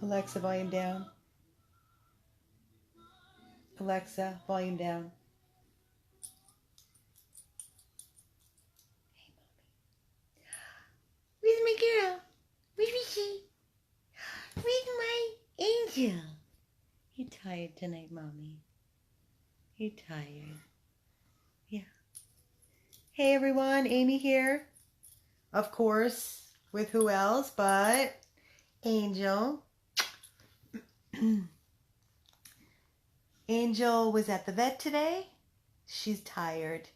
Alexa, volume down. Alexa, volume down. Hey, Mommy. Where's my girl? Where's she? Where's my angel? You tired tonight, Mommy? You tired? Yeah. Hey, everyone. Amy here. Of course, with who else but Angel. Angel was at the vet today. She's tired.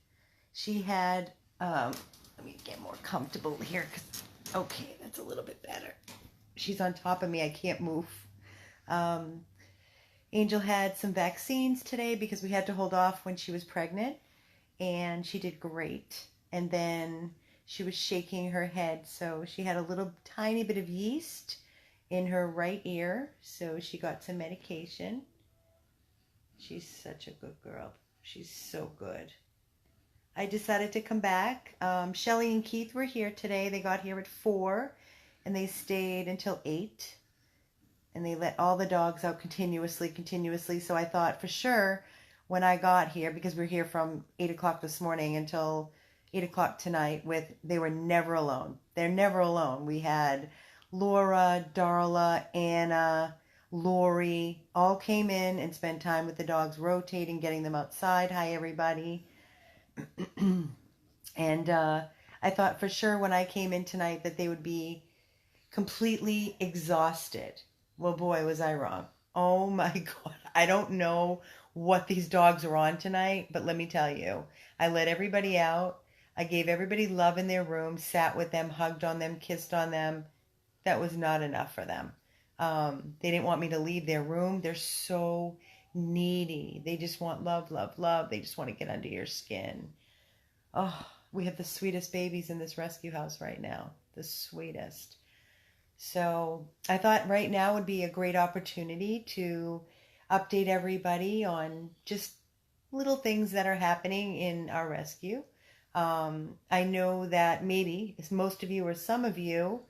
She had, let me get more comfortable here. Okay, that's a little bit better. She's on top of me. I can't move. Angel had some vaccines today because we had to hold off when she was pregnant, and she did great. And then she was shaking her head, so she had a little tiny bit of yeast in her right ear, so she got some medication. She's such a good girl. She's so good. I decided to come back. Shelly and Keith were here today. They got here at 4 and they stayed until 8. And they let all the dogs out continuously. So I thought for sure when I got here, because we were here from 8 o'clock this morning until 8 o'clock tonight, they were never alone. They're never alone. We had Laura, Darla, Anna, Lori, all came in and spent time with the dogs, rotating, getting them outside. Hi, everybody. And I thought for sure when I came in tonight that they would be completely exhausted. Well, boy, was I wrong. Oh my God. I don't know what these dogs are on tonight, but let me tell you, I let everybody out. I gave everybody love in their room, sat with them, hugged on them, kissed on them. That was not enough for them. They didn't want me to leave their room. They're so needy. They just want love, love, love. They just want to get under your skin. Oh, we have the sweetest babies in this rescue house right now. The sweetest. So I thought right now would be a great opportunity to update everybody on just little things that are happening in our rescue. I know that maybe as most of you or some of you,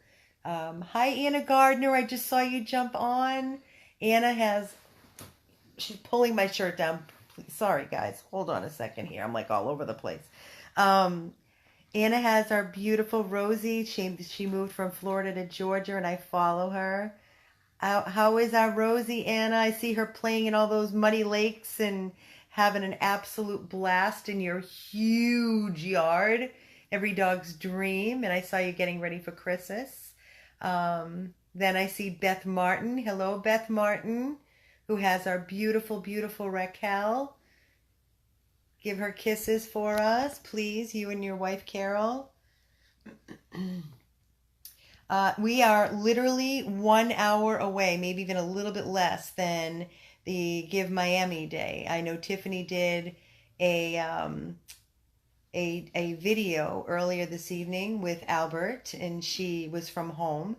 hi Anna Gardner, I just saw you jump on. She's pulling my shirt down. Please, sorry guys, hold on a second here. I'm like all over the place. Anna has our beautiful Rosie. She moved from Florida to Georgia, and I follow her. How is our Rosie, Anna? I see her playing in all those muddy lakes and having an absolute blast in your huge yard. Every dog's dream. And I saw you getting ready for Christmas. Then I see Beth Martin. Hello, Beth Martin, who has our beautiful, beautiful Raquel. Give her kisses for us, please, you and your wife, Carol. We are literally 1 hour away, maybe even a little bit less than the Give Miami Day. I know Tiffany did a video earlier this evening with Albert, and she was from home.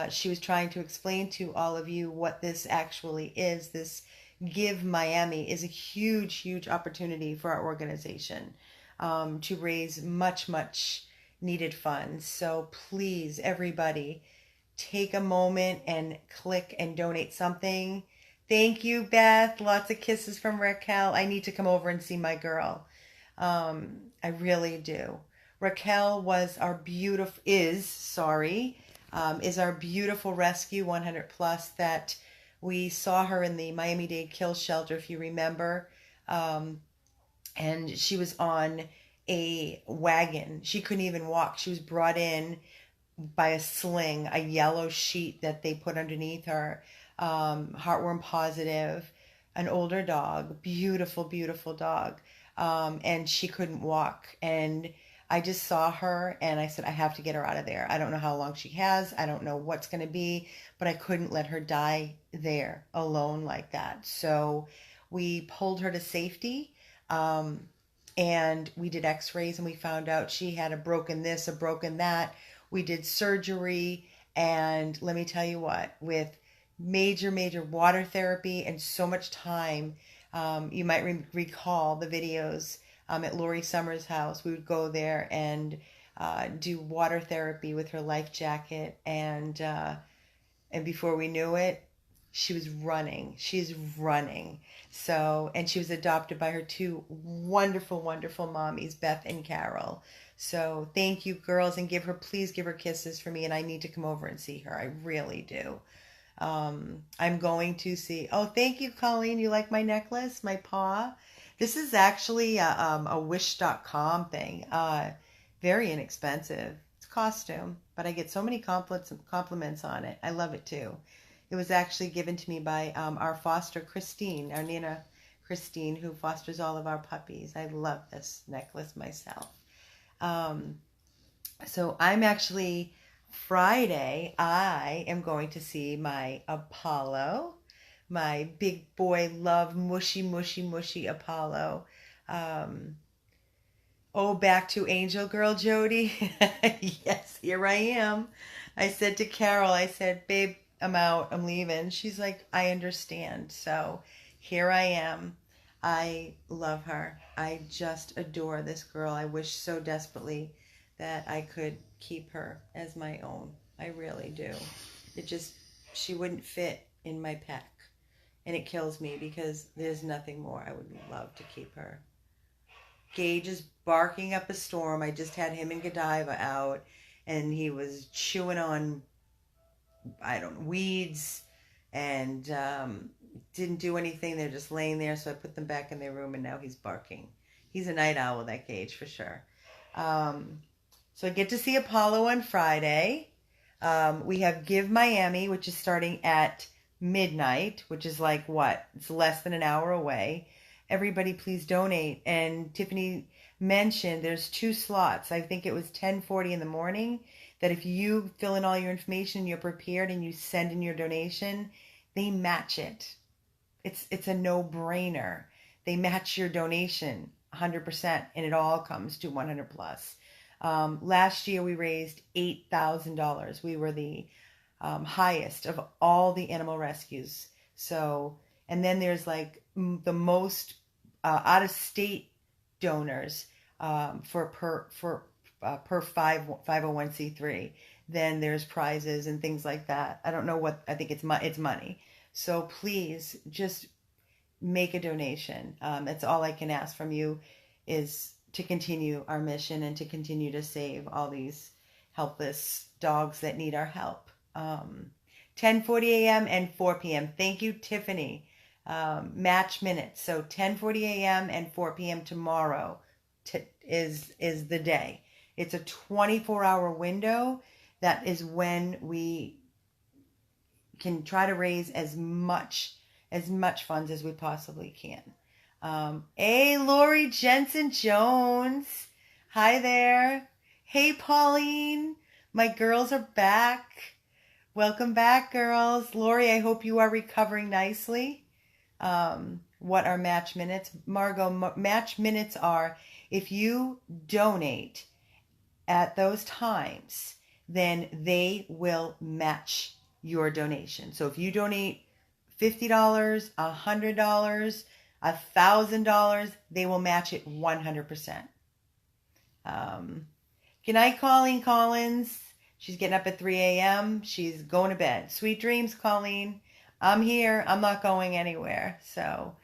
She was trying to explain to all of you what this actually is. This Give Miami is a huge, huge opportunity for our organization to raise much, much needed funds. So please, everybody, take a moment and click and donate something. Thank you, Beth. Lots of kisses from Raquel. I need to come over and see my girl. I really do. Raquel is our beautiful rescue 100 plus that we saw her in the Miami-Dade Kill Shelter, if you remember. And she was on a wagon. She couldn't even walk. She was brought in by a sling, a yellow sheet that they put underneath her. Heartworm positive, an older dog, beautiful, beautiful dog. And she couldn't walk. And I just saw her and I said, I have to get her out of there. I don't know how long she has. I don't know what's going to be, but I couldn't let her die there alone like that. So we pulled her to safety. And we did x-rays and we found out she had a broken this, a broken that. We did surgery. And let me tell you what, with major, major water therapy and so much time, you might recall the videos at Lori Summers' house. We would go there and do water therapy with her life jacket, and before we knew it, she was running. She's running. So, and she was adopted by her two wonderful, wonderful mommies, Beth and Carol. So, thank you, girls, and please give her kisses for me. And I need to come over and see her. I really do. I'm going to see. Oh, thank you, Colleen. You like my necklace, my paw? This is actually a Wish.com thing. Very inexpensive. It's a costume, but I get so many compliments on it. I love it too. It was actually given to me by our foster Christine, our Nana Christine, who fosters all of our puppies. I love this necklace myself. Um, so I'm actually Friday. I am going to see my Apollo, my big boy love, mushy, mushy, mushy Apollo. Um, Oh, back to Angel Girl Jody. Yes, here I am. I said to Carol, I said, babe, I'm out. I'm leaving. She's like, I understand. So here I am. I love her. I just adore this girl. I wish so desperately that I could keep her as my own. I really do. It just, she wouldn't fit in my pack. And it kills me because there's nothing more. I would love to keep her. Gage is barking up a storm. I just had him and Godiva out, and he was chewing on, I don't know, weeds, and didn't do anything. They're just laying there, so I put them back in their room, and now he's barking. He's a night owl, that Gage, for sure. So I get to see Apollo on Friday. We have Give Miami, which is starting at midnight, which is like what? It's less than an hour away. Everybody please donate. And Tiffany mentioned there's 2 slots. I think it was 10:40 in the morning, that if you fill in all your information, you're prepared, and you send in your donation, they match it. It's a no-brainer. They match your donation 100%, and it all comes to 100 plus. Last year we raised $8,000. We were the highest of all the animal rescues. So, and then there's like the most out of state donors per 501c3. Then there's prizes and things like that. I don't know what, I think it's money. So please just make a donation. That's all I can ask from you, is to continue our mission and to continue to save all these helpless dogs that need our help. 10:40 a.m. and 4 p.m. Thank you, Tiffany. Match minutes. So 10:40 a.m. and 4 p.m. tomorrow is the day. It's a 24-hour window. That is when we can try to raise as much funds as we possibly can. Hey, Lori Jensen Jones. Hi there. Hey, Pauline. My girls are back. Welcome back, girls. Lori, I hope you are recovering nicely. What are match minutes? Margot, match minutes are if you donate at those times, then they will match your donation. So if you donate $50, $100, $1,000, they will match it 100%. Good night, Colleen Collins. She's getting up at 3 a.m. She's going to bed. Sweet dreams, Colleen. I'm here. I'm not going anywhere. So,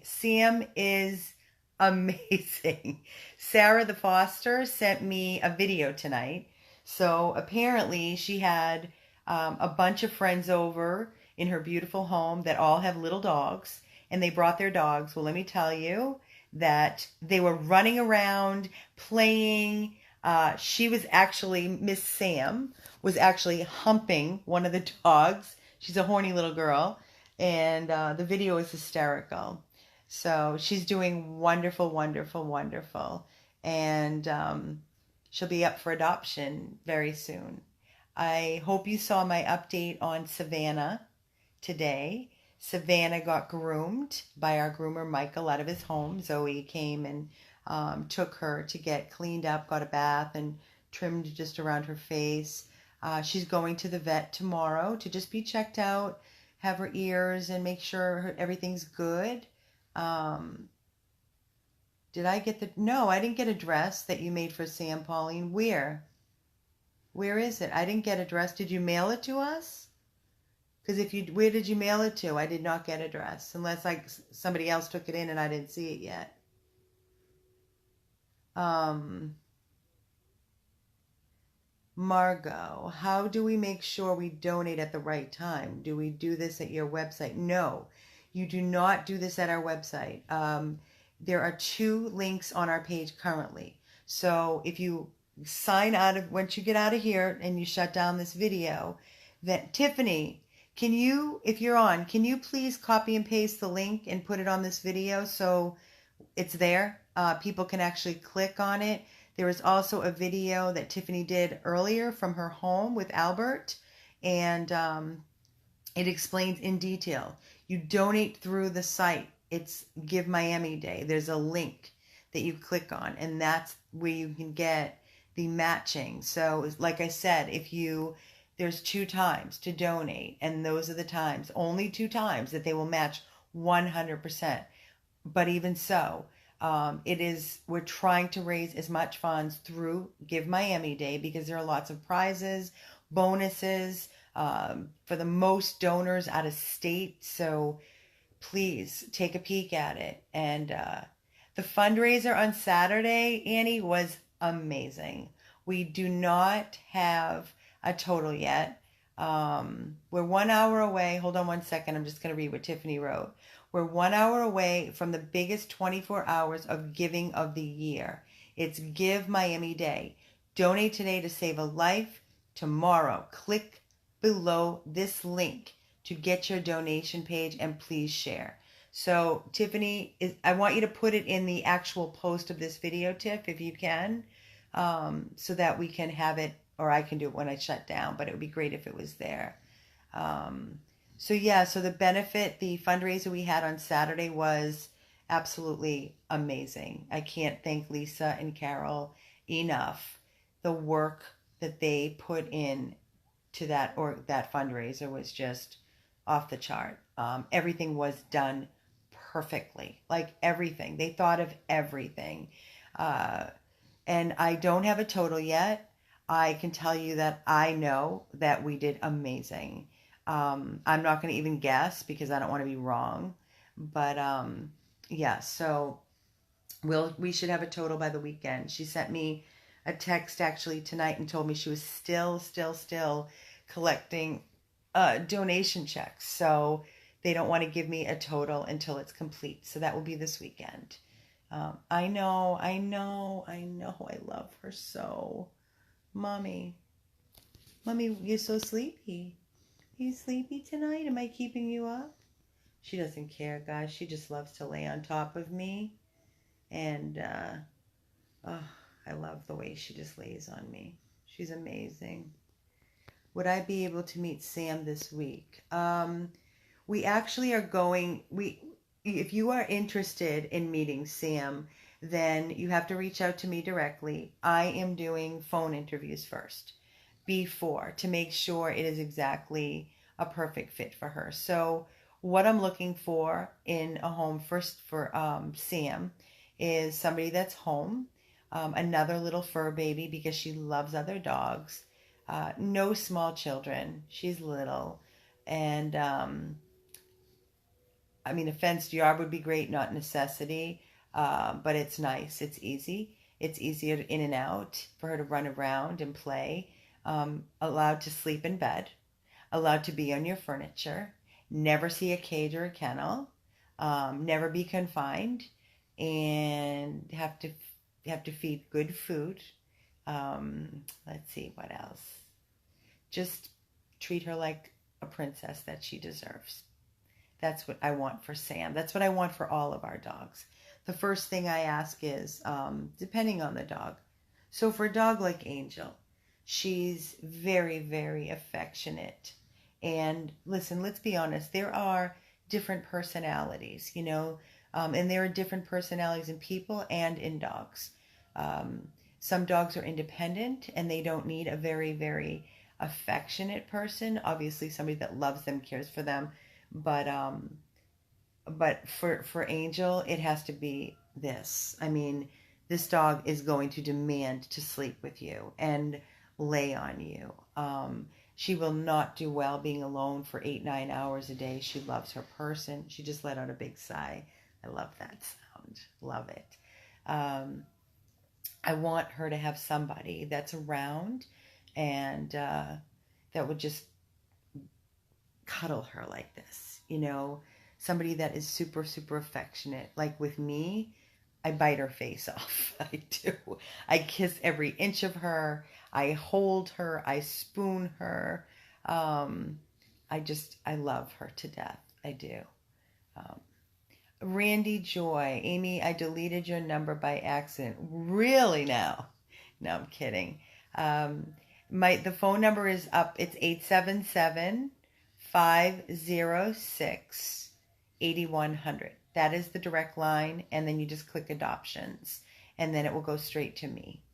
Sam is amazing. Sarah the foster sent me a video tonight. So apparently she had a bunch of friends over in her beautiful home that all have little dogs, and they brought their dogs. Well, let me tell you that they were running around playing. Miss Sam was actually humping one of the dogs. She's a horny little girl, and the video is hysterical. So she's doing wonderful, wonderful, wonderful. And she'll be up for adoption very soon. I hope you saw my update on Savannah today. Savannah got groomed by our groomer Michael out of his home. Zoe came and took her to get cleaned up, got a bath, and trimmed just around her face. She's going to the vet tomorrow to just be checked out, have her ears, and make sure everything's good. Did I get No, I didn't get a dress that you made for Sam, Pauline. Where? Where is it? I didn't get address. Did you mail it to us? Because if you, where did you mail it to? I did not get address, unless like somebody else took it in and I didn't see it yet. Um, Margot, how do we make sure we donate at the right time? Do we do this at your website? No, you do not do this at our website. There are 2 links on our page currently. So if you sign out of, once you get out of here and you shut down this video, that Tiffany, can you, if you're on, can you please copy and paste the link and put it on this video so it's there? People can actually click on it. There was also a video that Tiffany did earlier from her home with Albert, and it explains in detail. You donate through the site. It's Give Miami Day. There's a link that you click on, and that's where you can get the matching. So, like I said, there's 2 times to donate, and those are the times, only 2 times that they will match 100%. But even so, we're trying to raise as much funds through Give Miami Day because there are lots of prizes, bonuses, for the most donors out of state. So please take a peek at it. And the fundraiser on Saturday, Annie, was amazing. We do not have a total yet. We're 1 hour away. Hold on one second. I'm just going to read what Tiffany wrote. We're 1 hour away from the biggest 24 hours of giving of the year. It's Give Miami Day. Donate today to save a life tomorrow. Click below this link to get your donation page and please share. So Tiffany, I want you to put it in the actual post of this video, Tiff, if you can, so that we can have it, or I can do it when I shut down, but it would be great if it was there. So the benefit, the fundraiser we had on Saturday was absolutely amazing. I can't thank Lisa and Carol enough. The work that they put in to that fundraiser was just off the chart. Everything was done perfectly, like everything. They thought of everything. And I don't have a total yet. I can tell you that I know that we did amazing. I'm not going to even guess because I don't want to be wrong. But so we should have a total by the weekend. She sent me a text actually tonight and told me she was still collecting donation checks. So they don't want to give me a total until it's complete. So that will be this weekend. I know. I love her so. Mommy, you're so sleepy. Are you sleepy tonight? Am I keeping you up? She doesn't care, guys. She just loves to lay on top of me. And I love the way she just lays on me. She's amazing. Would I be able to meet Sam this week? We actually are going, if you are interested in meeting Sam, then you have to reach out to me directly. I am doing phone interviews first before to make sure it is exactly a perfect fit for her. So what I'm looking for in a home first for Sam is somebody that's home, another little fur baby because she loves other dogs, no small children. She's little. And a fenced yard would be great, not necessity, but it's nice. It's easy. It's easier in and out for her to run around and play. Allowed to sleep in bed, allowed to be on your furniture, never see a cage or a kennel, never be confined, and have to feed good food. Let's see what else. Just treat her like a princess that she deserves. That's what I want for Sam. That's what I want for all of our dogs. The first thing I ask is, depending on the dog. So for a dog like Angel, she's very, very affectionate. And listen, let's be honest, there are different personalities, and there are different personalities in people and in dogs. Some dogs are independent and they don't need a very, very affectionate person. Obviously, somebody that loves them, cares for them. But for Angel, it has to be this. This dog is going to demand to sleep with you. And lay on you. She will not do well being alone for 8-9 hours a day. She loves her person. She just let out a big sigh. I love that sound. Love it. I want her to have somebody that's around and that would just cuddle her like this. Somebody that is super, super affectionate. Like with me, I bite her face off. I do. I kiss every inch of her. I hold her. I spoon her. I love her to death. I do. Um, Randy Joy, Amy, I deleted your number by accident. Really now? No, I'm kidding. The phone number is up. It's 877-506-8100. That is the direct line, and then you just click adoptions, and then it will go straight to me.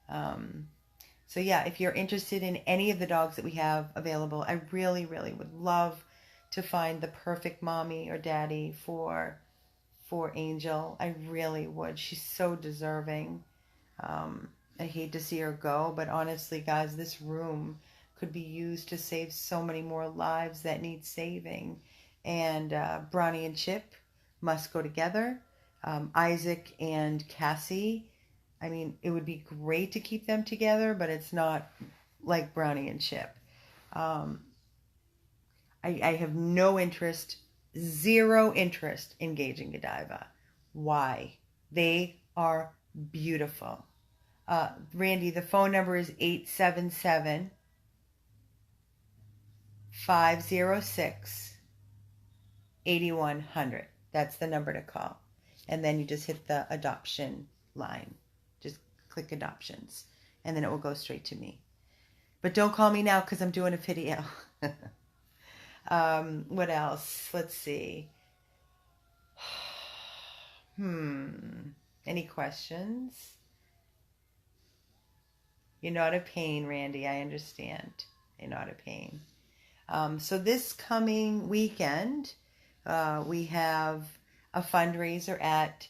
So yeah, if you're interested in any of the dogs that we have available, I really, really would love to find the perfect mommy or daddy for Angel. I really would. She's so deserving. I hate to see her go, but honestly, guys, this room could be used to save so many more lives that need saving. And Bronny and Chip must go together. Isaac and Cassie, I mean, it would be great to keep them together, but it's not like Brownie and Chip. I have no interest, zero interest in Gage Godiva. Why? They are beautiful. Randy, the phone number is 877-506-8100. That's the number to call. And then you just hit the adoption line. Just click adoptions. And then it will go straight to me. But don't call me now because I'm doing a video. What else? Let's see. Any questions? You're not a pain, Randy. I understand. You're not a pain. So this coming weekend, we have a fundraiser at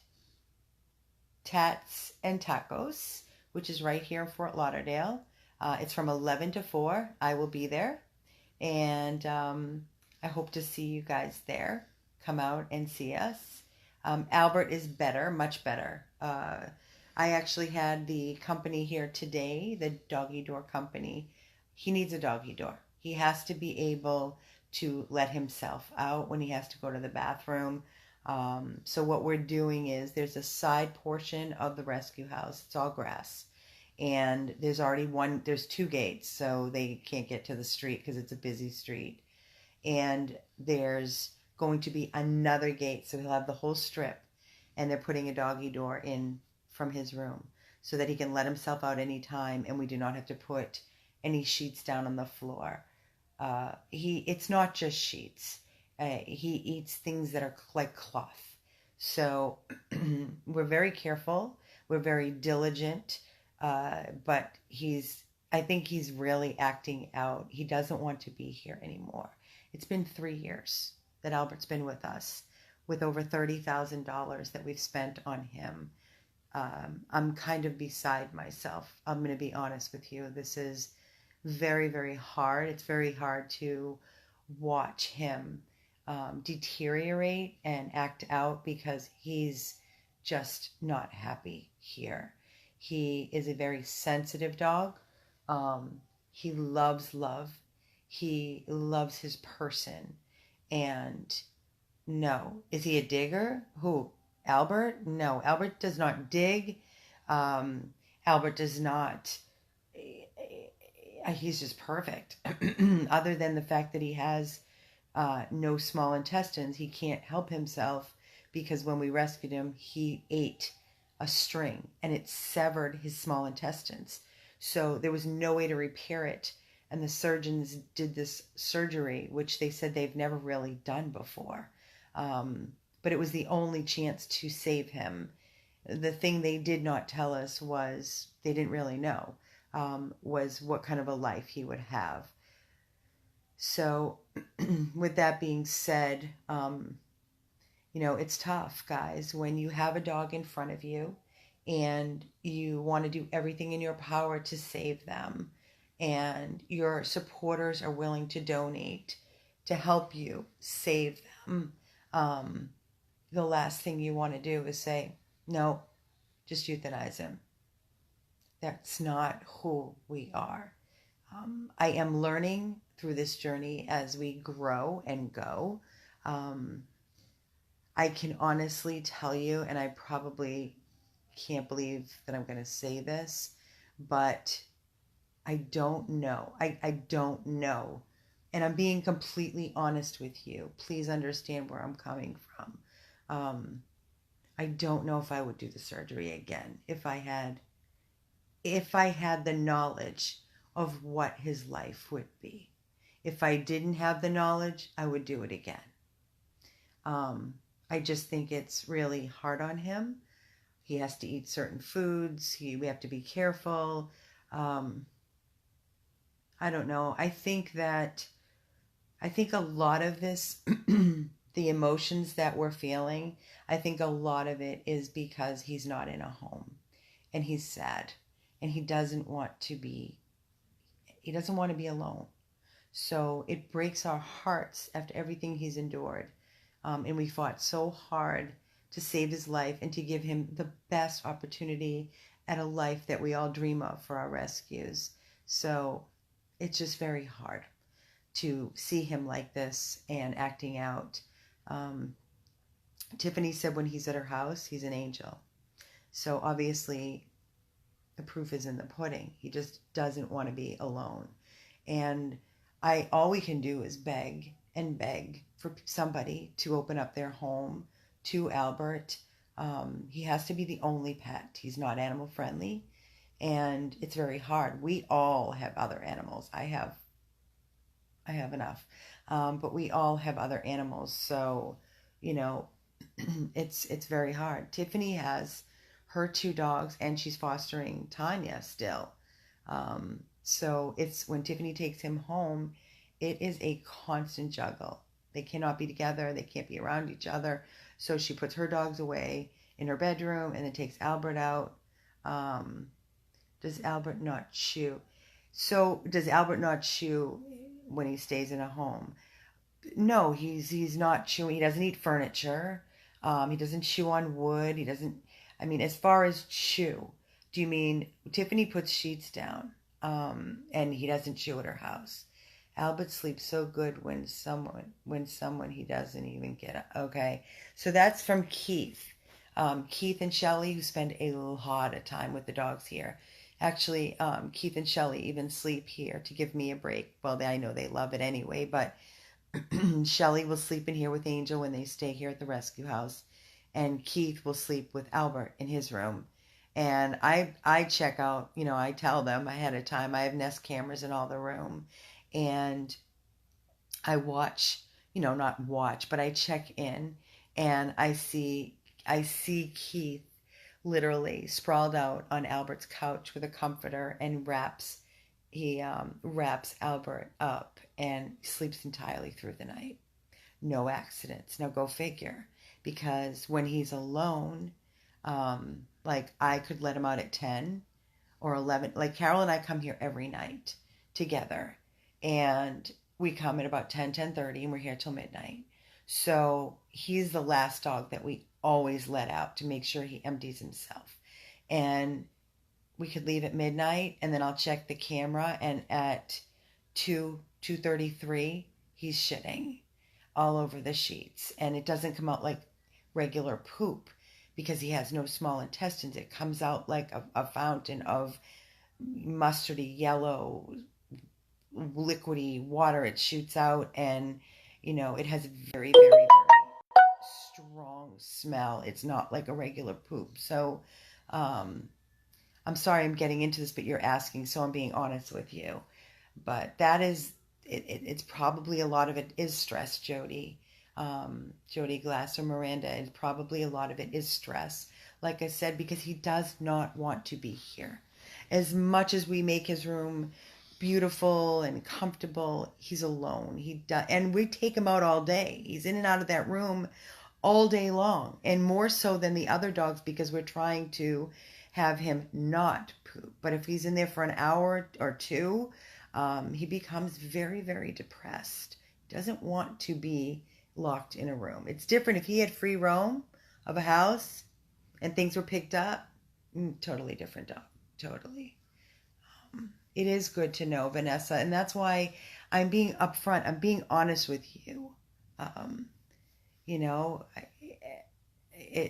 Tats and Tacos, which is right here in Fort Lauderdale. It's from 11 to 4. I will be there. And I hope to see you guys there. Come out and see us. Albert is better, much better. I actually had the company here today, the doggy door company. He needs a doggy door. He has to be able to let himself out when he has to go to the bathroom. So what we're doing is there's a side portion of the rescue house. It's all grass. And there's 2 gates, so they can't get to the street because it's a busy street. And there's going to be another gate, so he'll have the whole strip. And they're putting a doggy door in from his room so that he can let himself out anytime, and we do not have to put any sheets down on the floor. It's not just sheets. He eats things that are like cloth. So we're very careful. We're very diligent. But I think he's really acting out. He doesn't want to be here anymore. It's been 3 years that Albert's been with us, with over $30,000 that we've spent on him. I'm kind of beside myself. I'm going to be honest with you. This is very, very hard. It's very hard to watch him deteriorate and act out because he's just not happy here. He is a very sensitive dog. He loves love. He loves his person. And no. Is he a digger? Who? Albert? No. Albert does not dig. Albert does not. He's just perfect. Other than the fact that he has no small intestines, he can't help himself because when we rescued him, he ate a string and it severed his small intestines. So there was no way to repair it. And the surgeons did this surgery, which they said they've never really done before. But it was the only chance to save him. The thing they did not tell us was, they didn't really know, was what kind of a life he would have. So with that being said, it's tough, guys, when you have a dog in front of you and you want to do everything in your power to save them. and your supporters are willing to donate to help you save them, um, the last thing you want to do is say, no, just euthanize him. That's not who we are. I am learning through this journey as we grow and go. Um, I can honestly tell you, and I probably can't believe that I'm going to say this, but I don't know. I don't know. And I'm being completely honest with you. Please understand where I'm coming from. I don't know if I would do the surgery again if I had the knowledge of what his life would be. If I didn't have the knowledge, I would do it again. Um, I just think it's really hard on him. He has to eat certain foods. We have to be careful. Um, I don't know. I think a lot of this, the emotions that we're feeling, I think a lot of it is because he's not in a home and he's sad and he doesn't want to be alone. So it breaks our hearts after everything he's endured. And we fought so hard to save his life and to give him the best opportunity at a life that we all dream of for our rescues. So it's just very hard to see him like this and acting out. Um, Tiffany said when he's at her house, he's an angel. So obviously, the proof is in the pudding. He just doesn't want to be alone. And all we can do is beg and beg for somebody to open up their home to Albert. He has to be the only pet. He's not animal friendly, and it's very hard. We all have other animals. I have enough, but we all have other animals. So, you know, it's very hard. Tiffany has her two dogs, and she's fostering Tanya still. So it's when Tiffany takes him home, it is a constant juggle. They cannot be together. They can't be around each other. So she puts her dogs away in her bedroom and then takes Albert out. Um, does Albert not chew? So does Albert not chew when he stays in a home? No, he's not chewing. He doesn't eat furniture. He doesn't chew on wood. He doesn't. I mean, as far as chew, do you mean Tiffany puts sheets down, and he doesn't chew at her house? Albert sleeps so good when someone he doesn't even get up. Okay, so that's from Keith. Keith and Shelly, who spend a lot of time with the dogs here. Actually, Keith and Shelly even sleep here to give me a break. Well, I know they love it anyway, but Shelly will sleep in here with Angel when they stay here at the rescue house, and Keith will sleep with Albert in his room. And I check out, I tell them ahead of time. I have Nest cameras in all the room, and I watch, not watch, but I check in, and I see Keith literally sprawled out on Albert's couch with a comforter and wraps Albert up and sleeps entirely through the night. No accidents. Now go figure. Because when he's alone, like I could let him out at 10 or 11. Like Carol and I come here every night together. And we come at about 10:30, and we're here till midnight. So he's the last dog that we always let out to make sure he empties himself. And we could leave at midnight, and then I'll check the camera, and at 2:33 he's shitting all over the sheets, and it doesn't come out like regular poop because he has no small intestines. It comes out like a fountain of mustardy yellow liquidy water. It shoots out, and it has very, very, very strong smell. It's not like a regular poop. So I'm sorry I'm getting into this, but you're asking, so I'm being honest with you. But that is, it's probably a lot of it is stress, Jody. Jody Glass or Miranda, and probably a lot of it is stress. Like I said, because he does not want to be here. As much as we make his room beautiful and comfortable, he's alone. And we take him out all day. He's in and out of that room all day long, and more so than the other dogs because we're trying to have him not poop. But if he's in there for an hour or two, he becomes very, very depressed. He doesn't want to be locked in a room. It's different if he had free roam of a house and things were picked up. Totally different dog. Totally. It is good to know, Vanessa, and that's why I'm being upfront. I'm being honest with you. Um, you know,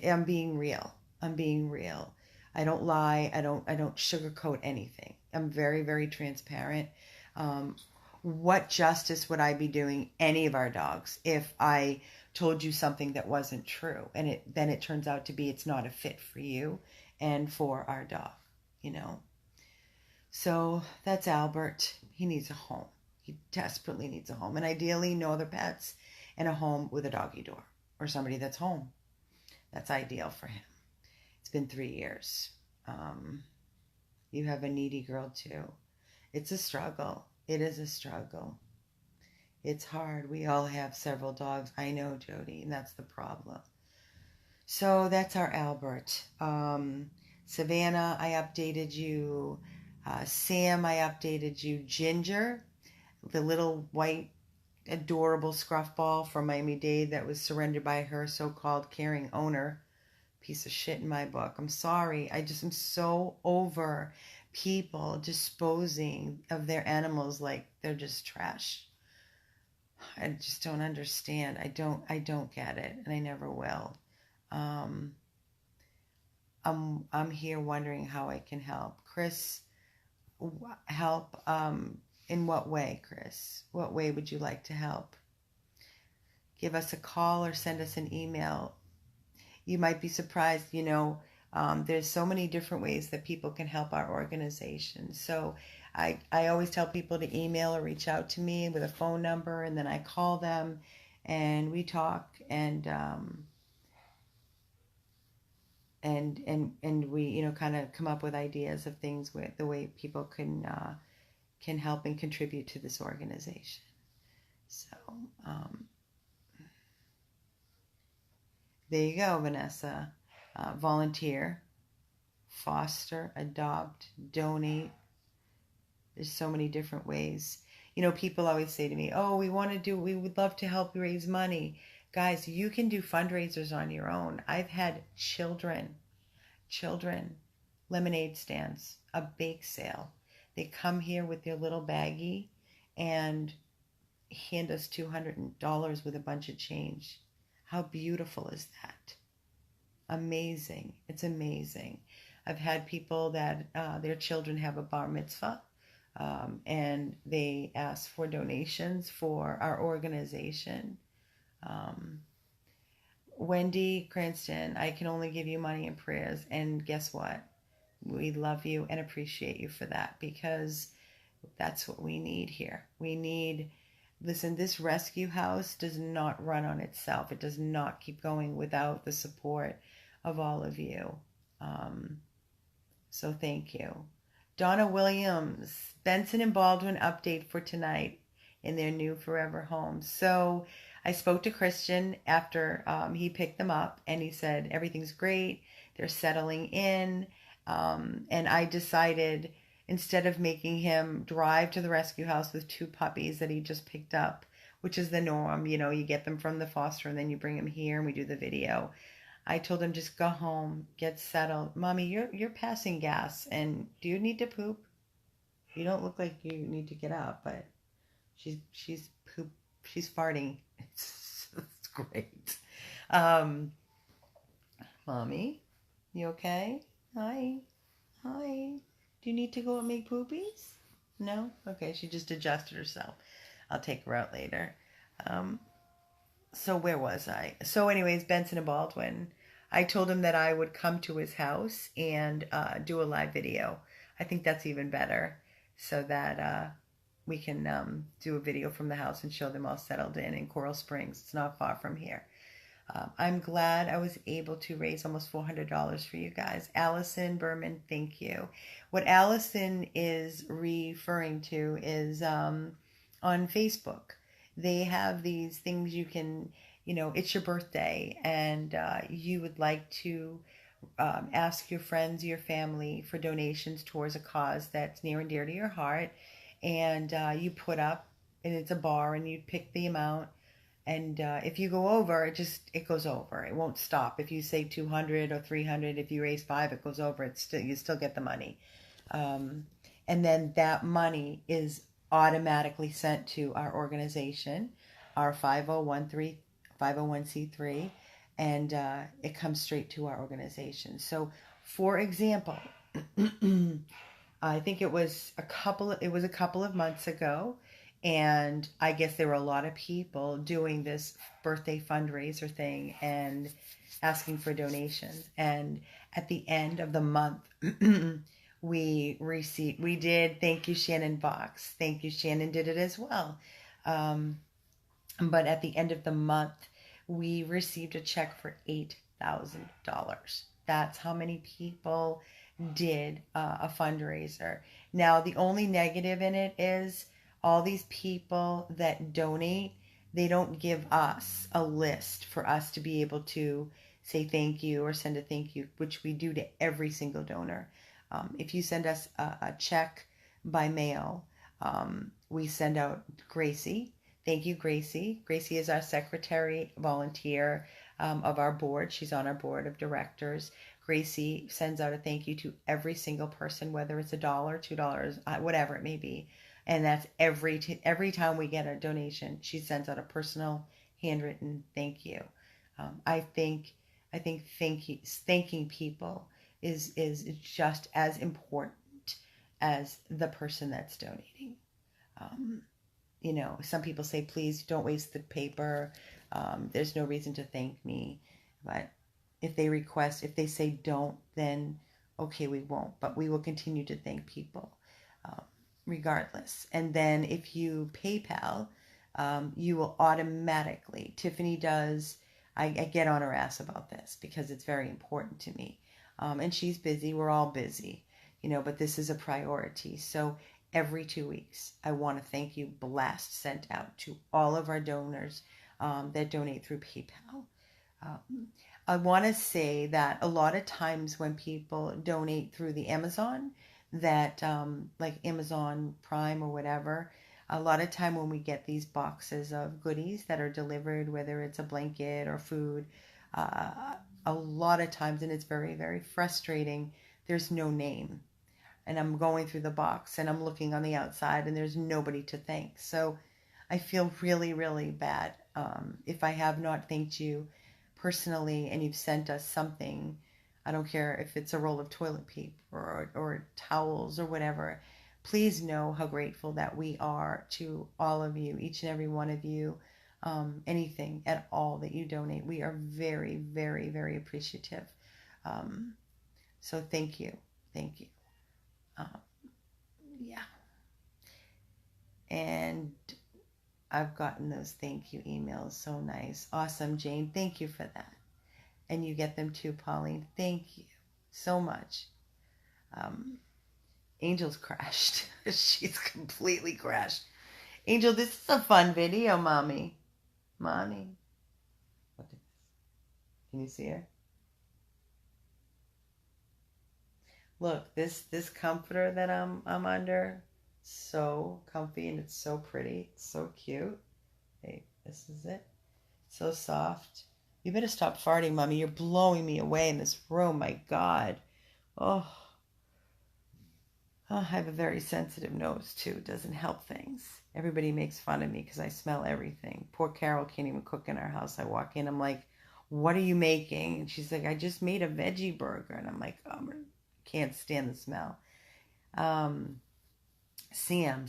I'm being real. I'm being real. I don't lie. I don't sugarcoat anything. I'm very, very transparent. Um, what justice would I be doing any of our dogs if I told you something that wasn't true, and then it turns out to be it's not a fit for you and for our dog, you know? So that's Albert. He needs a home. He desperately needs a home, and ideally no other pets and a home with a doggy door or somebody that's home. That's ideal for him. It's been 3 years. Um, you have a needy girl too. It's a struggle. It is a struggle. It's hard. We all have several dogs. I know, Jody, and that's the problem. So that's our Albert. Savannah, I updated you. Sam, I updated you. Ginger, the little white, adorable scruff ball from Miami-Dade that was surrendered by her so-called caring owner. Piece of shit in my book. I'm sorry. I just am so over people disposing of their animals like they're just trash. I just don't understand. I don't get it, and I never will. Um, I'm here wondering how I can help. Chris, help in what way, Chris? What way would you like to help? Give us a call or send us an email. You might be surprised, there's so many different ways that people can help our organization. So I always tell people to email or reach out to me with a phone number, and then I call them and we talk, and we kind of come up with ideas of things with the way people can help and contribute to this organization. So there you go, Vanessa. Volunteer, foster, adopt, donate. There's so many different ways. People always say to me, oh, we would love to help you raise money. Guys, you can do fundraisers on your own. I've had children, lemonade stands, a bake sale. They come here with their little baggie and hand us $200 with a bunch of change. How beautiful is that? Amazing. It's amazing. I've had people that their children have a bar mitzvah, and they ask for donations for our organization. Wendy Cranston, I can only give you money and prayers. And guess what? We love you and appreciate you for that, because that's what we need here. Listen, this rescue house does not run on itself. It does not keep going without the support of all of you. So thank you. Donna Williams, Benson and Baldwin update for tonight in their new forever home. So I spoke to Christian after he picked them up, and he said everything's great. They're settling in. And I decided, instead of making him drive to the rescue house with 2 puppies that he just picked up, which is the norm, you get them from the foster and then you bring them here and we do the video. I told him, just go home, get settled. Mommy, you're passing gas, and do you need to poop? You don't look like you need to get up, but she's farting. It's great. Mommy, you okay? Hi. Do you need to go and make poopies? No? Okay, she just adjusted herself. I'll take her out later. So where was I? So anyways, Benson and Baldwin. I told him that I would come to his house and do a live video. I think that's even better, so that we can do a video from the house and show them all settled in Coral Springs. It's not far from here. I'm glad I was able to raise almost $400 for you guys. Allison Berman, thank you. What Allison is referring to is on Facebook. They have these things you can it's your birthday and you would like to ask your friends, your family for donations towards a cause that's near and dear to your heart, and you put up, and it's a bar, and you pick the amount, and if you go over, it goes over. It won't stop. If you say 200 or 300, if you raise five, it goes over. You still get the money, um, and then that money is automatically sent to our organization, our 501c3, and it comes straight to our organization. So, for example, I think it was a couple of months ago, and I guess there were a lot of people doing this birthday fundraiser thing and asking for donations. And at the end of the month, we did thank you Shannon box. Thank you Shannon did it as well. Um, but at the end of the month, we received a check for $8,000. That's how many people did a fundraiser. Now, the only negative in it is all these people that donate, they don't give us a list for us to be able to say thank you or send a thank you, which we do to every single donor. If you send us a check by mail, we send out Gracie. Thank you, Gracie. Gracie is our secretary volunteer of our board. She's on our board of directors. Gracie sends out a thank you to every single person, whether it's $1, $2, whatever it may be. And that's every time we get a donation, she sends out a personal handwritten thank you. I think thanking people is just as important as the person that's donating. Um, some people say, please don't waste the paper. There's no reason to thank me. But if they say don't, then okay, we won't. But we will continue to thank people regardless. And then if you PayPal, you will automatically, Tiffany does, I get on her ass about this because it's very important to me. And she's busy. We're all busy, but this is a priority. So every 2 weeks, I want to thank you blast sent out to all of our donors that donate through PayPal. I want to say that a lot of times when people donate through the Amazon, that like Amazon Prime or whatever, a lot of time when we get these boxes of goodies that are delivered, whether it's a blanket or food, a lot of times, and it's very, very frustrating, there's no name. And I'm going through the box and I'm looking on the outside and there's nobody to thank. So I feel really, really bad if I have not thanked you personally and you've sent us something. I don't care if it's a roll of toilet paper or towels or whatever. Please know how grateful that we are to all of you, each and every one of you. Anything at all that you donate, we are very, very, very appreciative. So thank you. Thank you. Um, yeah. And I've gotten those thank you emails. So nice. Awesome, Jane. Thank you for that. And you get them too, Pauline. Thank you so much. Angel's crashed. She's completely crashed. Angel, this is a fun video, Mommy. Mommy. Can you see her? Look, this comforter that I'm under, so comfy and it's so pretty. It's so cute. Hey, this is it. So soft. You better stop farting, Mommy. You're blowing me away in this room. My God. Oh, I have a very sensitive nose, too. It doesn't help things. Everybody makes fun of me because I smell everything. Poor Carol can't even cook in our house. I walk in, I'm like, what are you making? And she's like, I just made a veggie burger. And I'm like, oh, I can't stand the smell. Sam,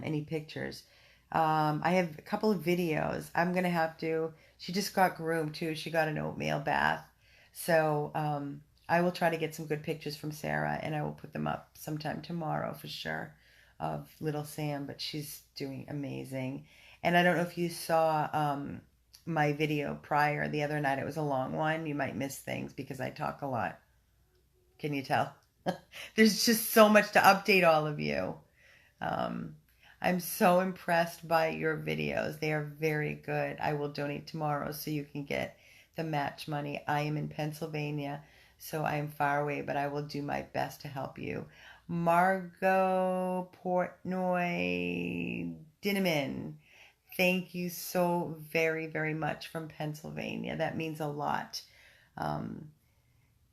any pictures? I have a couple of videos. I'm going to have to, she just got groomed too. She got an oatmeal bath. So, I will try to get some good pictures from Sarah and I will put them up sometime tomorrow for sure of little Sam, but she's doing amazing. And I don't know if you saw, my video prior the other night. It was a long one. You might miss things because I talk a lot. Can you tell? There's just so much to update all of you. Um, I'm so impressed by your videos. They are very good. I will donate tomorrow so you can get the match money. I am in Pennsylvania, so I am far away, but I will do my best to help you. Margot Portnoy Dinneman, thank you so very, very much from Pennsylvania. That means a lot. Um,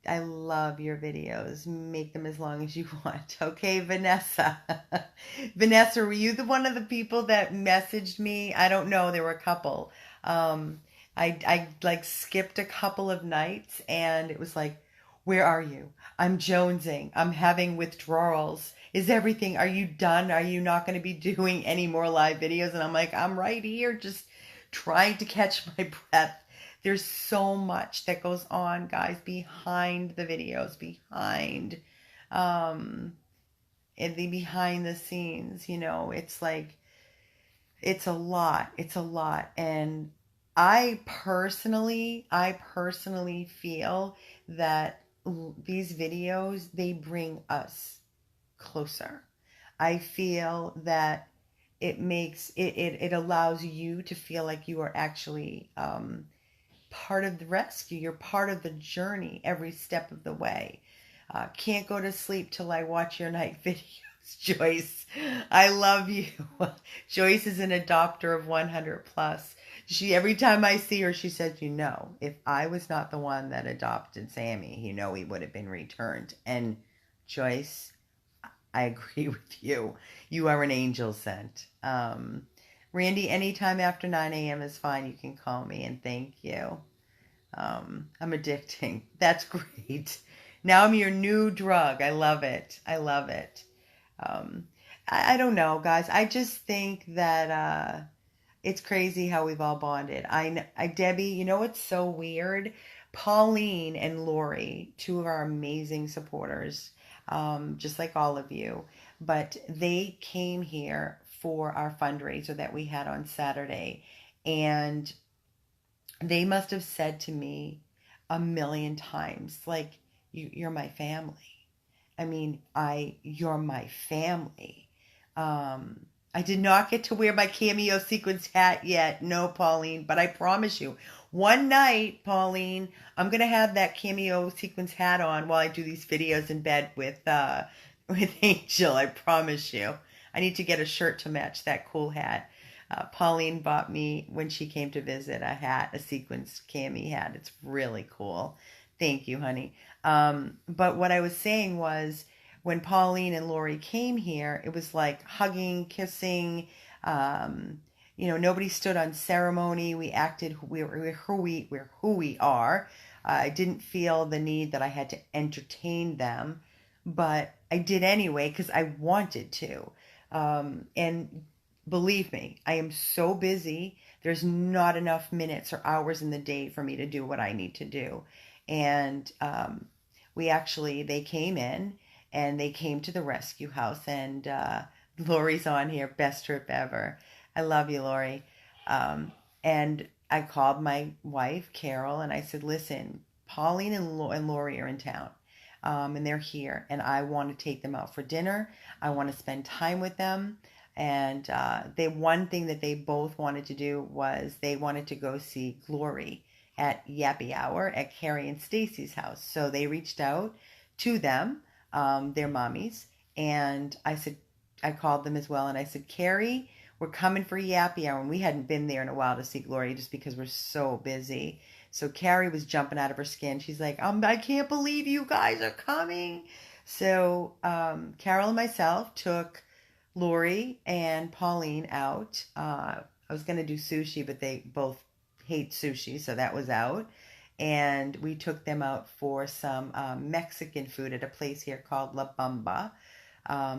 I love your videos. Make them as long as you want. Okay, Vanessa. Vanessa, were you the one of the people that messaged me? I don't know. There were a couple. Um, I like skipped a couple of nights and it was like, where are you? I'm jonesing. I'm having withdrawals. Is everything, are you done? Are you not going to be doing any more live videos? And I'm like, I'm right here just trying to catch my breath. There's so much that goes on, guys, behind the videos, um, in the behind the scenes. It's like it's a lot. It's a lot, and I personally feel that these videos they bring us closer. I feel that it allows you to feel like you are actually part of the rescue. You're part of the journey every step of the way. Can't go to sleep till I watch your night videos, Joyce. I love you. Joyce is an adopter of 100 plus. Every time I see her, she says, if I was not the one that adopted Sammy, he would have been returned. And Joyce, I agree with you. You are an angel sent. Randy, anytime after 9 a.m. is fine. You can call me, and thank you. I'm addicting. That's great. Now I'm your new drug. I love it. I love it. Um, I don't know, guys. I just think that it's crazy how we've all bonded. Debbie, what's so weird? Pauline and Lori, two of our amazing supporters, just like all of you, but they came here for our fundraiser that we had on Saturday, and they must have said to me a million times, like, you're my family. I mean, you're my family. I did not get to wear my cameo sequence hat yet. No, Pauline, but I promise you, one night, Pauline, I'm going to have that cameo sequence hat on while I do these videos in bed with Angel. I promise you. I need to get a shirt to match that cool hat. Pauline bought me, when she came to visit, a sequence cami hat. It's really cool. Thank you, honey. But what I was saying was, when Pauline and Lori came here, it was like hugging, kissing. Nobody stood on ceremony. We acted. We're who we are. I didn't feel the need that I had to entertain them, but I did anyway because I wanted to. And believe me, I am so busy. There's not enough minutes or hours in the day for me to do what I need to do. And they came in and they came to the rescue house. And Lori's on here, best trip ever. I love you, Lori. And I called my wife, Carol, and I said, listen, Pauline and Lori are in town. And they're here, and I want to take them out for dinner. I want to spend time with them. And one thing that they both wanted to do was they wanted to go see Glory at Yappy Hour at Carrie and Stacy's house. So they reached out to them, their mommies, and I called them as well, and I said, Carrie, we're coming for Yappy Hour, and we hadn't been there in a while to see Glory just because we're so busy. So Carrie was jumping out of her skin. She's like, I can't believe you guys are coming. So Carol and myself took Lori and Pauline out. I was going to do sushi, but they both hate sushi, so that was out. And we took them out for some Mexican food at a place here called La Bamba.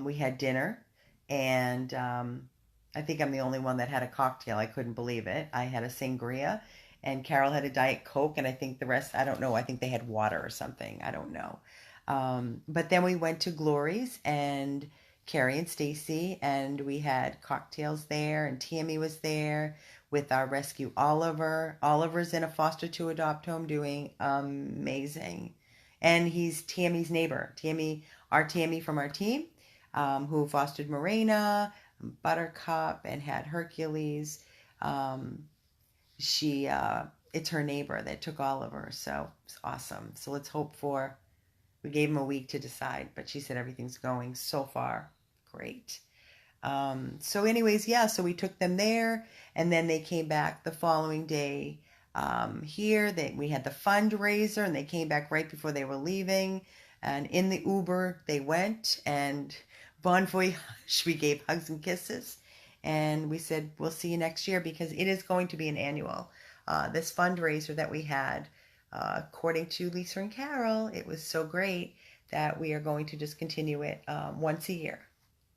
We had dinner, and I think I'm the only one that had a cocktail. I couldn't believe it. I had a sangria, and Carol had a Diet Coke, and I think the rest, I don't know, I think they had water or something. I don't know. But then we went to Glory's, and Carrie and Stacy, and we had cocktails there, and Tammy was there with our rescue Oliver. Oliver's in a foster to adopt home doing amazing. And he's Tammy's neighbor. Tammy from our team, who fostered Morena. Buttercup and had Hercules. Um, she it's her neighbor that took Oliver, so it's awesome. So let's hope for. We gave him a week to decide, but she said everything's going so far great. So anyways, yeah, so we took them there, and then they came back the following day here. We had the fundraiser, and they came back right before they were leaving. And in the Uber, they went, and bon voyage, we gave hugs and kisses. And we said, we'll see you next year, because it is going to be an annual. This fundraiser that we had, according to Lisa and Carol, it was so great that we are going to just continue it once a year.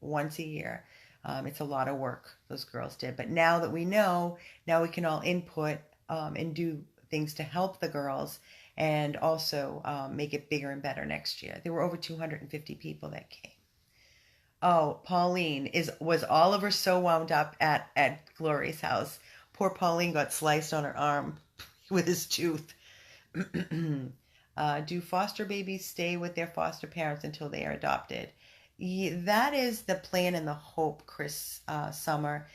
Once a year. It's a lot of work those girls did. But now that we know, now we can all input and do things to help the girls, and also make it bigger and better next year. There were over 250 people that came. Oh, Pauline, was Oliver so wound up at Glory's house? Poor Pauline got sliced on her arm with his tooth. Do foster babies stay with their foster parents until they are adopted? That is the plan and the hope, Chris Summer.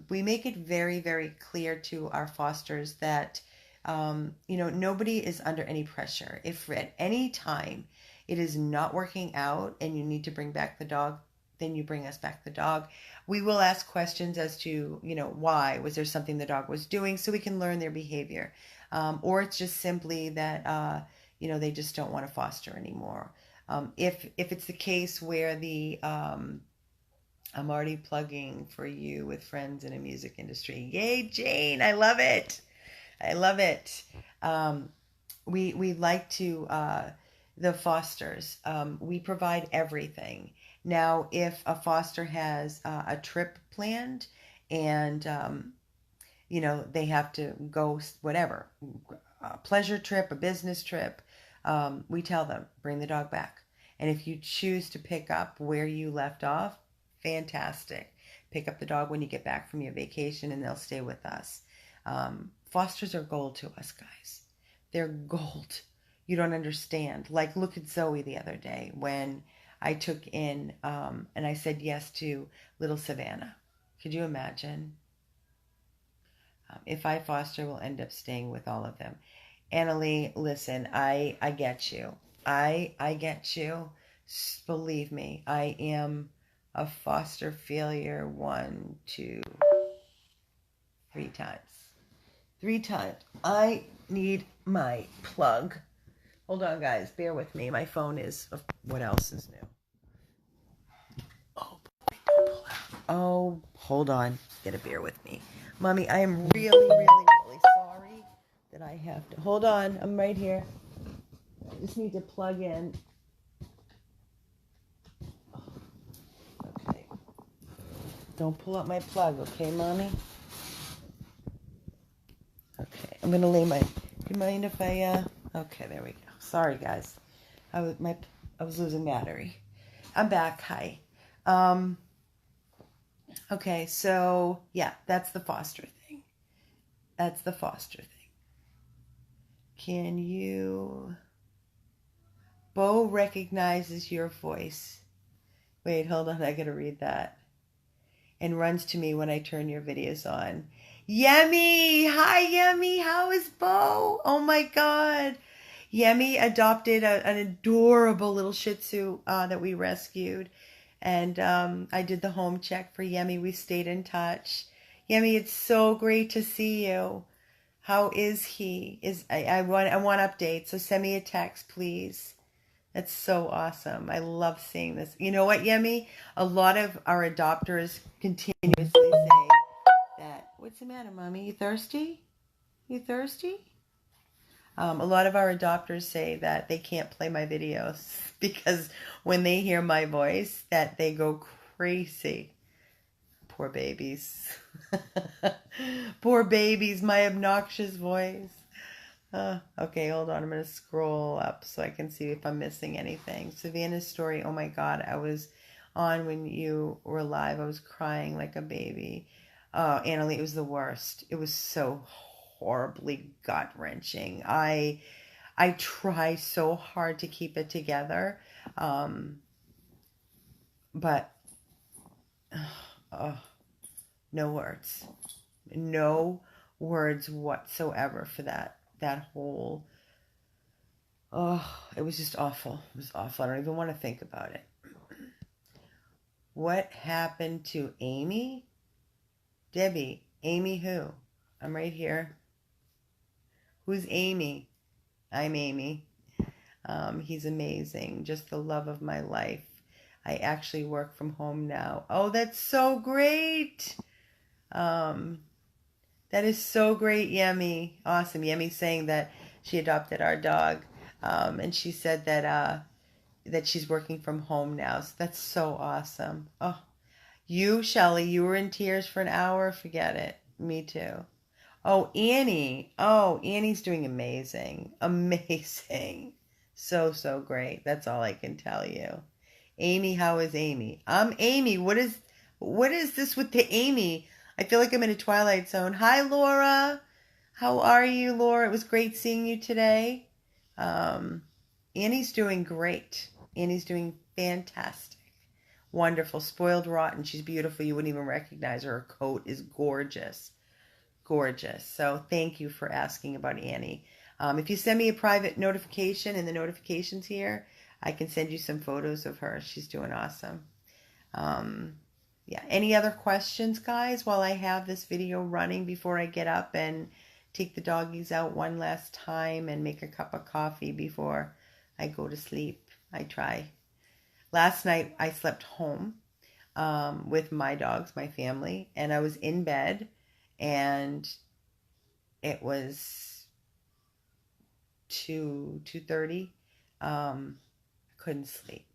We make it very, very clear to our fosters that, nobody is under any pressure. If at any time it is not working out and you need to bring back the dog, then you bring us back the dog. We will ask questions as to, why. Was there something the dog was doing, so we can learn their behavior? Or it's just simply that, they just don't want to foster anymore. If it's the case where I'm already plugging for you with friends in a music industry. Yay, Jane! I love it. I love it. We like to the fosters. We provide everything. Now, if a foster has a trip planned, and they have to go whatever, a pleasure trip, a business trip, we tell them, bring the dog back. And if you choose to pick up where you left off, fantastic. Pick up the dog when you get back from your vacation, and they'll stay with us. Fosters are gold to us, guys. They're gold. You don't understand. Like, look at Zoe the other day when I took in, and I said yes to little Savannah. Could you imagine? If I foster, we'll end up staying with all of them. Annalie, listen, I get you. I get you. Believe me, I am a foster failure 1, 2, 3 times. 3 times. I need my plug. Hold on, guys. Bear with me. My phone is... What else is new? Oh, boy, don't pull out. Oh, hold on. You gotta bear with me. Mommy, I am really, really, really sorry that I have to... Hold on. I'm right here. I just need to plug in. Okay. Don't pull out my plug, okay, Mommy? Okay. I'm gonna lay my... Do you mind if I... Okay, there we go. Sorry, guys. I was losing battery. I'm back. Hi. Okay, so yeah, that's the foster thing. That's the foster thing. Can you... Bo recognizes your voice. Wait, hold on. I gotta read that. And runs to me when I turn your videos on. Yemi! Hi, Yemi! How is Bo? Oh my God. Yemi adopted an adorable little Shih Tzu that we rescued. And I did the home check for Yemi. We stayed in touch. Yemi, it's so great to see you. How is he? I want updates, so send me a text, please. That's so awesome. I love seeing this. You know what, Yemi? A lot of our adopters continuously say that, what's the matter, Mommy? You thirsty? You thirsty? A lot of our adopters say that they can't play my videos because when they hear my voice, that they go crazy. Poor babies. Poor babies, my obnoxious voice. Okay, hold on. I'm going to scroll up so I can see if I'm missing anything. Savannah's story. Oh my God. I was on when you were live. I was crying like a baby. Oh, Annalie, it was the worst. It was so horribly gut-wrenching. I try so hard to keep it together. But Oh, no words. No words whatsoever for that whole. Oh, it was just awful. It was awful. I don't even want to think about it. What happened to Amy? Debbie. Amy who? I'm right here. Who's Amy? I'm Amy. He's amazing. Just the love of my life. I actually work from home now. Oh, that's so great. Um, that is so great, Yemi. Awesome. Yemi's saying that she adopted our dog. And she said that she's working from home now. So that's so awesome. Oh, you, Shelley, you were in tears for an hour. Forget it. Me too. Oh, Annie. Oh, Annie's doing amazing. Amazing. So, so great. That's all I can tell you. Amy, how is Amy? I'm Amy. What is this with the Amy? I feel like I'm in a Twilight Zone. Hi, Laura. How are you, Laura? It was great seeing you today. Um, Annie's doing great. Annie's doing fantastic. Wonderful. Spoiled rotten. She's beautiful. You wouldn't even recognize her. Her coat is gorgeous. Gorgeous. So thank you for asking about Annie. If you send me a private notification in the notifications here, I can send you some photos of her. She's doing awesome. Um, yeah. Any other questions, guys, while I have this video running before I get up and take the doggies out one last time and make a cup of coffee before I go to sleep? I try. Last night I slept home with my dogs, my family, and I was in bed, and it was 2:30. I couldn't sleep.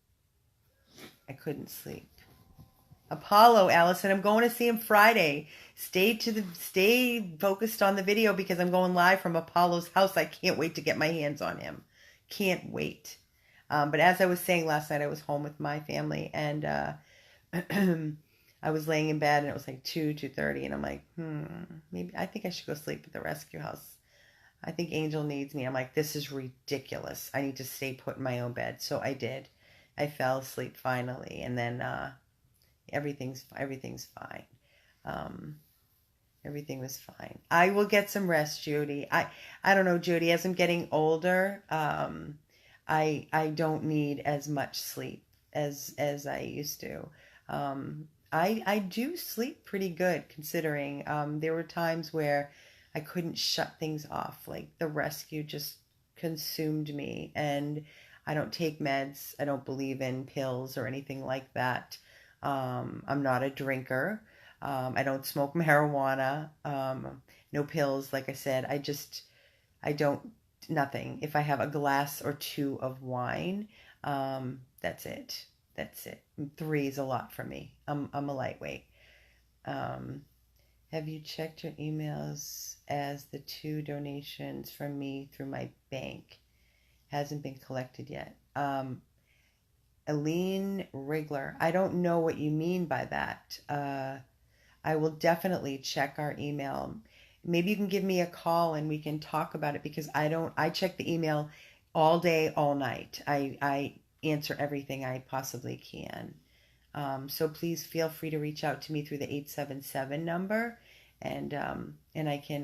I couldn't sleep. Apollo, Allison, I'm going to see him Friday. Stay focused on the video because I'm going live from Apollo's house. I can't wait to get my hands on him. Can't wait. But as I was saying last night, I was home with my family, and I was laying in bed, and it was like 2:30, and I'm like, maybe I think I should go sleep at the rescue house. I think Angel needs me. I'm like, this is ridiculous. I need to stay put in my own bed. So I did. I fell asleep finally, and then everything's fine. Um, Everything was fine. I will get some rest, Judy. I don't know, Judy. As I'm getting older, I don't need as much sleep as I used to. I do sleep pretty good considering there were times where I couldn't shut things off. Like the rescue just consumed me, and I don't take meds. I don't believe in pills or anything like that. I'm not a drinker. I don't smoke marijuana. No pills. Like I said, I don't, nothing. If I have a glass or two of wine, that's it. That's it. Three is a lot for me. I'm a lightweight. Um, have you checked your emails as the 2 donations from me through my bank hasn't been collected yet? Aline Rigler, I don't know what you mean by that. I will definitely check our email. Maybe you can give me a call and we can talk about it because I check the email all day, all night. I answer everything I possibly can. So please feel free to reach out to me through the 877 number, and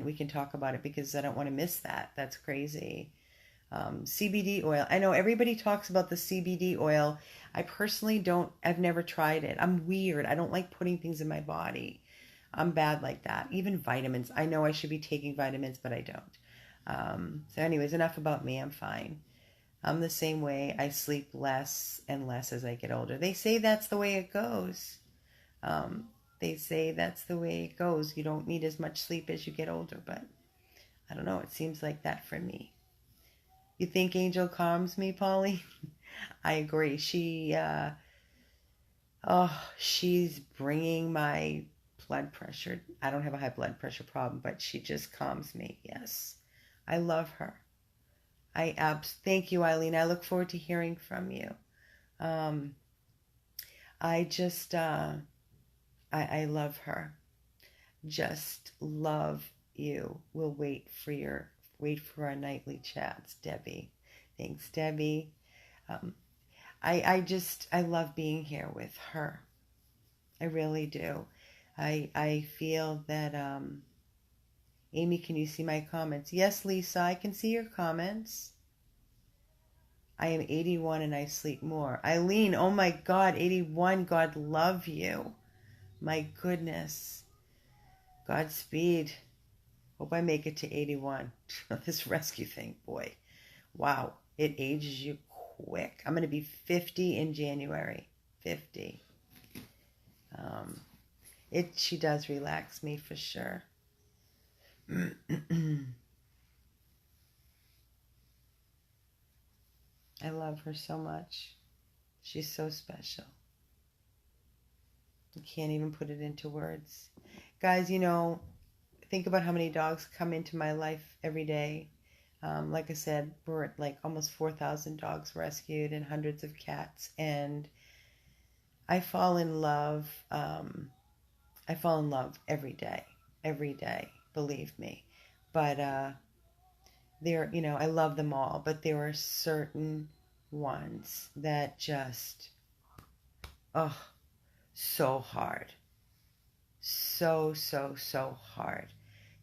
we can talk about it because I don't want to miss that. That's crazy. CBD oil. I know everybody talks about the CBD oil. I personally don't. I've never tried it. I'm weird. I don't like putting things in my body. I'm bad like that. Even vitamins. I know I should be taking vitamins, but I don't. So anyways, enough about me. I'm fine. I'm the same way. I sleep less and less as I get older. They say that's the way it goes. They say that's the way it goes. You don't need as much sleep as you get older, but I don't know. It seems like that for me. You think Angel calms me, Polly? I agree. She's bringing my blood pressure. I don't have a high blood pressure problem, but she just calms me. Yes. I love her. Thank you, Eileen. I look forward to hearing from you. I just, I love her. Just love you. We'll wait for our nightly chats, Debbie. Thanks, Debbie. I love being here with her. I really do. I feel that Amy, can you see my comments? Yes, Lisa, I can see your comments. I am 81 and I sleep more. Eileen, oh my God, 81. God love you. My goodness. Godspeed. Hope I make it to 81. This rescue thing, boy. Wow. It ages you quick. I'm going to be 50 in January. 50. Um, she does relax me for sure. I love her so much. She's so special. You can't even put it into words. Guys, think about how many dogs come into my life every day. Like I said, we're at like almost 4,000 dogs rescued and hundreds of cats. And I fall in love. I fall in love every day, believe me. But I love them all. But there are certain ones that just, oh, so hard. So hard.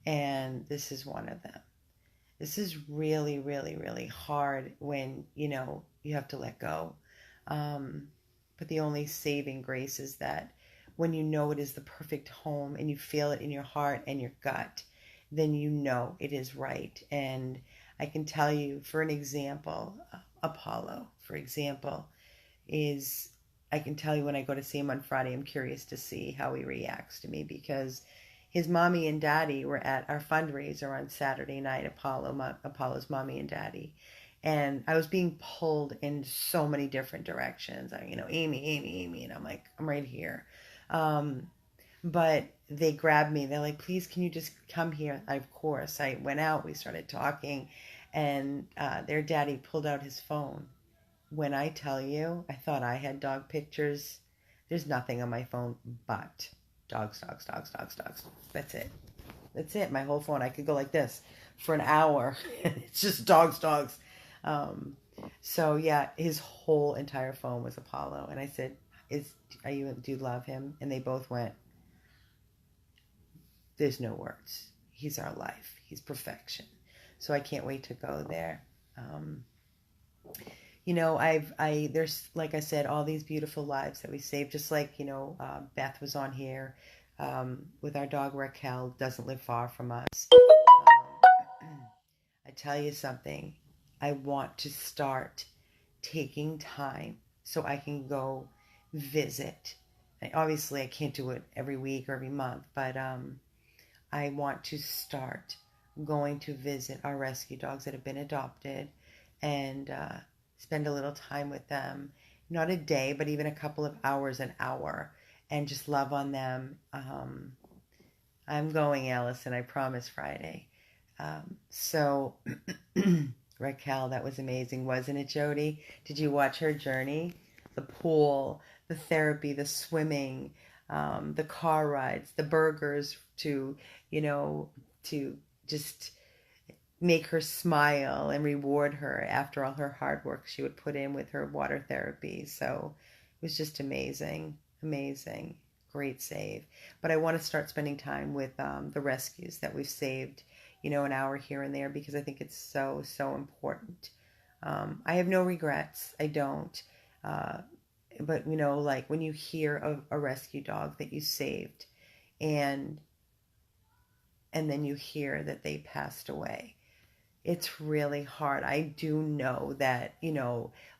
And this is one of them. This is really, really, really hard when, you have to let go. But the only saving grace is that when you know it is the perfect home and you feel it in your heart and your gut, then you know it is right. And I can tell you, for an example, Apollo, for example, is I can tell you when I go to see him on Friday, I'm curious to see how he reacts to me because his mommy and daddy were at our fundraiser on Saturday night, Apollo's mommy and daddy. And I was being pulled in so many different directions. Amy, and I'm like, I'm right here. Um, but they grabbed me. They're like, please, can you just come here? Of course. I went out. We started talking. And their daddy pulled out his phone. When I tell you, I thought I had dog pictures. There's nothing on my phone but dogs, dogs, dogs, dogs, dogs. That's it. That's it. My whole phone. I could go like this for an hour. It's just dogs, dogs. Um, so yeah, his whole entire phone was Apollo. And I said, do you love him? And they both went, there's no words. He's our life. He's perfection. So I can't wait to go there. Um, there's, like I said, all these beautiful lives that we saved, just like, Beth was on here, with our dog Raquel, doesn't live far from us. I tell you something, I want to start taking time so I can go visit. Obviously, I can't do it every week or every month, but I want to start going to visit our rescue dogs that have been adopted and spend a little time with them. Not a day, but even a couple of hours, an hour, and just love on them. I'm going, Allison, I promise, Friday. So, Raquel, that was amazing, wasn't it, Jody? Did you watch her journey? The pool, the therapy, the swimming, the car rides, the burgers to just make her smile and reward her after all her hard work she would put in with her water therapy. So it was just amazing, amazing, great save. But I want to start spending time with the rescues that we've saved, an hour here and there because I think it's so, so important. I have no regrets. I don't. But, like when you hear of a rescue dog that you saved and then you hear that they passed away, it's really hard. I do know that,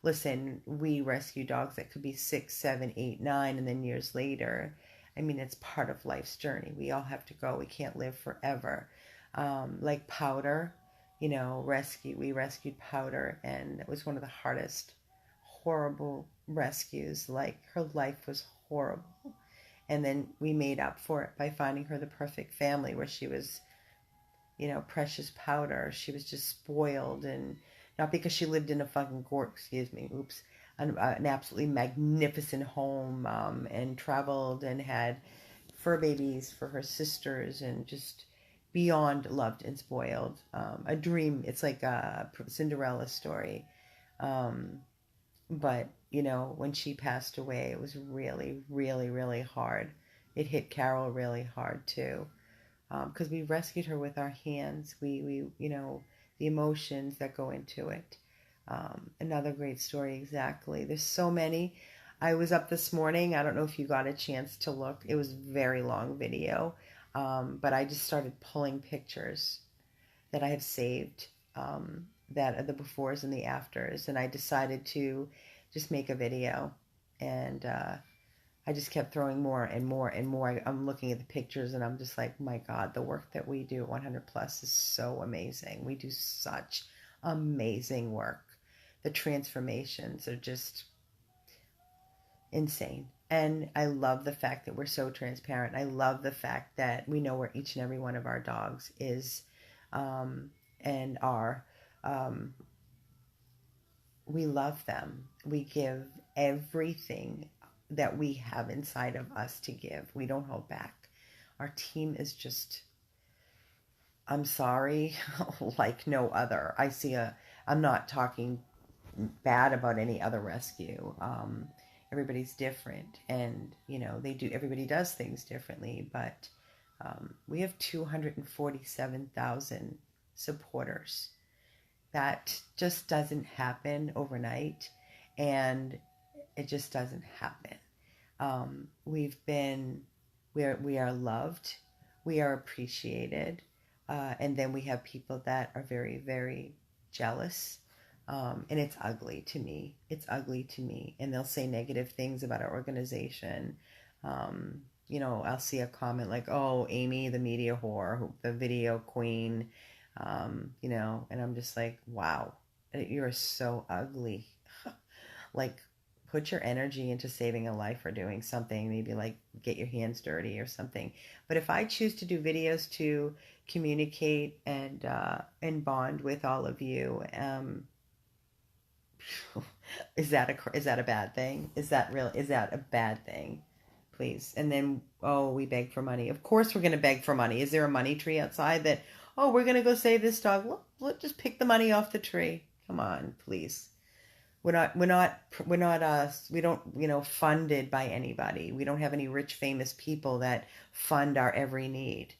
listen, we rescue dogs that could be 6, 7, 8, 9, and then years later. I mean, it's part of life's journey. We all have to go. We can't live forever. Like Powder, we rescued Powder, and it was one of the hardest, horrible rescues. Like, her life was horrible. And then we made up for it by finding her the perfect family where she was, precious Powder. She was just spoiled, and not because she lived in a fucking an absolutely magnificent home, and traveled and had fur babies for her sisters and just beyond loved and spoiled. A dream. It's like a Cinderella story. But, when she passed away, it was really, really, really hard it hit Carol really hard too, because we rescued her with our hands. We the emotions that go into it. Another great story, exactly. There's so many. I was up this morning. I don't know if you got a chance to look. It was a very long video, but I just started pulling pictures that I have saved, that are the befores and the afters, and I decided to just make a video, and I just kept throwing more and more and more. I'm looking at the pictures and I'm just like, my God, the work that we do at 100 Plus is so amazing. We do such amazing work. The transformations are just insane. And I love the fact that we're so transparent. I love the fact that we know where each and every one of our dogs is, and are. Um, we love them. We give everything that we have inside of us to give. We don't hold back. Our team is just, I'm sorry, like no other. I'm not talking bad about any other rescue. Everybody's different, and everybody does things differently, but we have 247,000 supporters. That just doesn't happen overnight, and it just doesn't happen. We've been, we are loved, we are appreciated, and then we have people that are very, very jealous, and it's ugly to me. It's ugly to me, and they'll say negative things about our organization. I'll see a comment like, "Oh, Amy, the media whore, the video queen," and I'm just like, "Wow, you're so ugly." Like, put your energy into saving a life or doing something, maybe like get your hands dirty or something. But if I choose to do videos to communicate and bond with all of you, is that a bad thing? Is that a bad thing? Please. And then, oh, we beg for money. Of course we're going to beg for money. Is there a money tree outside that, oh, we're going to go save this dog? Let's just pick the money off the tree. Come on, please. We don't, funded by anybody. We don't have any rich, famous people that fund our every need,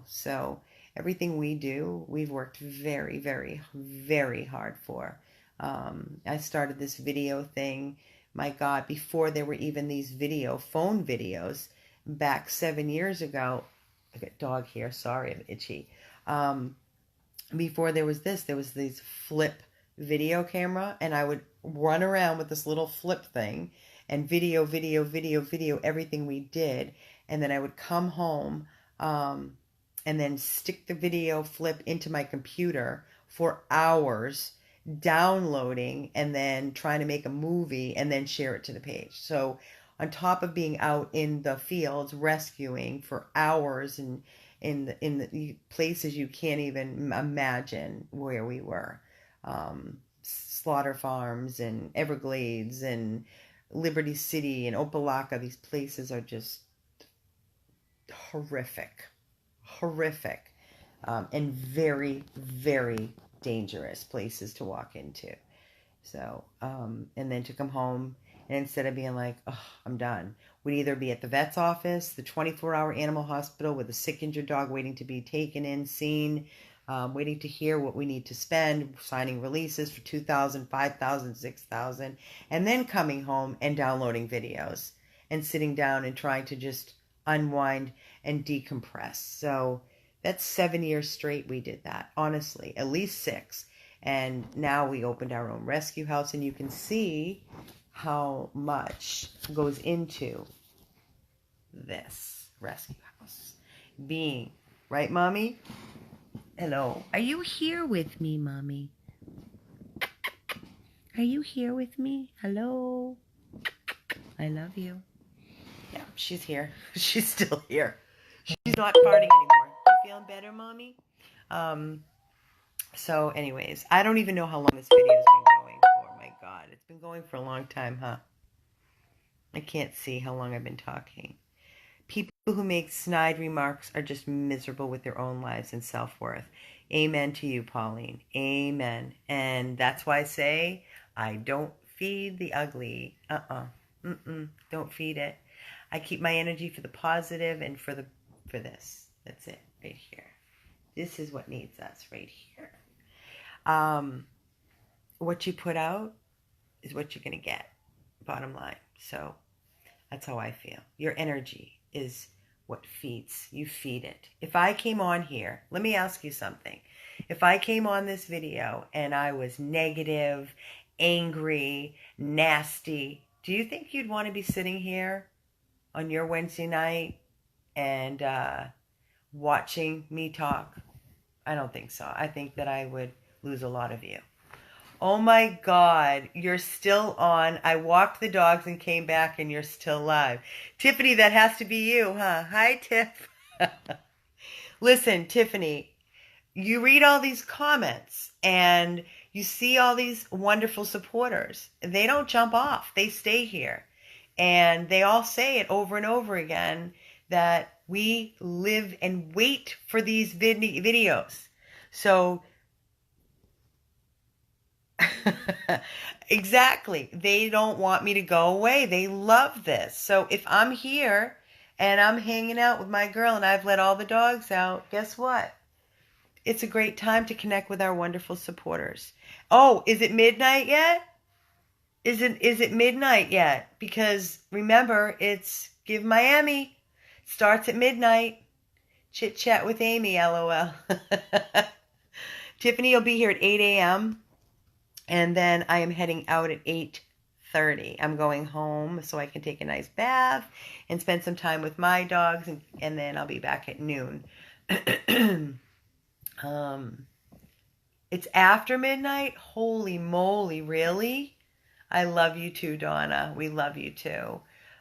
So everything we do, we've worked very, very, very hard for. I started this video thing, my God, before there were even these phone videos back 7 years ago. I got dog here. Sorry, I'm itchy. Before there was these flip video camera, and I would run around with this little flip thing and video everything we did, and then I would come home, and then stick the video flip into my computer for hours, downloading and then trying to make a movie and then share it to the page. So on top of being out in the fields rescuing for hours and in the places you can't even imagine where we were, slaughter farms and Everglades and Liberty City and Opelika, these places are just horrific, and very, very dangerous places to walk into. So, and then to come home, and instead of being like, oh, I'm done, we'd either be at the vet's office, the 24-hour animal hospital with a sick, injured dog waiting to be taken in, seen, waiting to hear what we need to spend, signing releases for 2,000, 5,000, 6,000, and then coming home and downloading videos and sitting down and trying to just unwind and decompress. So that's 7 years straight we did that, honestly, at least 6. And now we opened our own rescue house, and you can see how much goes into this rescue house being, right, Mommy? Hello. Are you here with me, Mommy? Are you here with me? Hello. I love you. Yeah, she's here. She's still here. She's not farting anymore. You feeling better, Mommy? So anyways, I don't even know how long this video has been going for. My God, it's been going for a long time, huh? I can't see how long I've been talking. People who make snide remarks are just miserable with their own lives and self-worth. Amen to you, Pauline. Amen. And that's why I say I don't feed the ugly. Don't feed it. I keep my energy for the positive and for this. That's it right here. This is what needs us right here. What you put out is what you're going to get, bottom line. So that's how I feel. Your energy is what feeds. You feed it. If I came on here, let me ask you something. If I came on this video and I was negative, angry, nasty, do you think you'd want to be sitting here on your Wednesday night and watching me talk? I don't think so. I think that I would lose a lot of you. Oh my God, you're still on. I walked the dogs and came back and you're still live. Tiffany, that has to be you, huh? Hi, Tiff. Listen, Tiffany, you read all these comments and you see all these wonderful supporters. They don't jump off. They stay here. And they all say it over and over again that we live and wait for these videos. So exactly. They don't want me to go away. They love this. So if I'm here and I'm hanging out with my girl and I've let all the dogs out, guess what? It's a great time to connect with our wonderful supporters. Oh, is it midnight yet? Is it midnight yet? Because remember, it's Give Miami. Starts at midnight. Chit chat with Amy, LOL. Tiffany will be here at 8 a.m. And then I am heading out at 8:30. I'm going home so I can take a nice bath and spend some time with my dogs. And then I'll be back at noon. It's after midnight? Holy moly, really? I love you too, Donna. We love you too.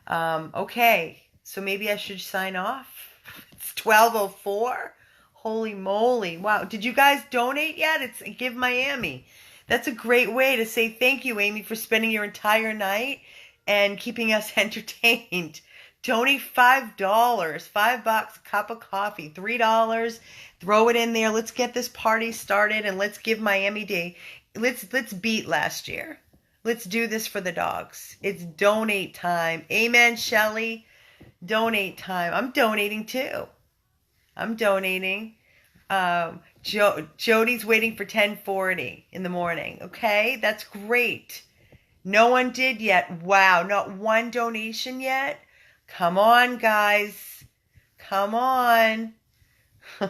Okay, so maybe I should sign off. It's 12:04. Holy moly. Wow. Did you guys donate yet? It's Give Miami. That's a great way to say thank you, Amy, for spending your entire night and keeping us entertained. Donate $5, $5, a cup of coffee, $3. Throw it in there. Let's get this party started and let's give Miami Day. Let's beat last year. Let's do this for the dogs. It's donate time. Amen, Shelly. Donate time. I'm donating too. I'm donating. Jody's waiting for 10:40 in the morning. Okay, that's great. No one did yet. Wow, not one donation yet. Come on, guys. Come on. All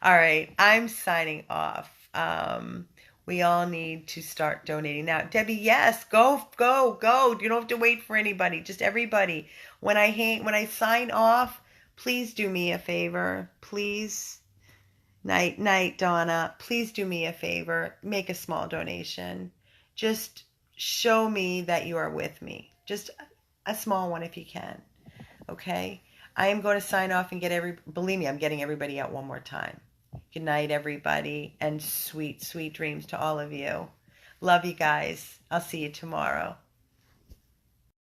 right, I'm signing off. We all need to start donating now. Debbie, yes, go. You don't have to wait for anybody. Just everybody. When I sign off, please do me a favor. Please. Night, Donna. Please do me a favor. Make a small donation. Just show me that you are with me. Just a small one if you can. Okay? I am going to sign off and believe me, I'm getting everybody out one more time. Good night, everybody, and sweet, sweet dreams to all of you. Love you guys. I'll see you tomorrow.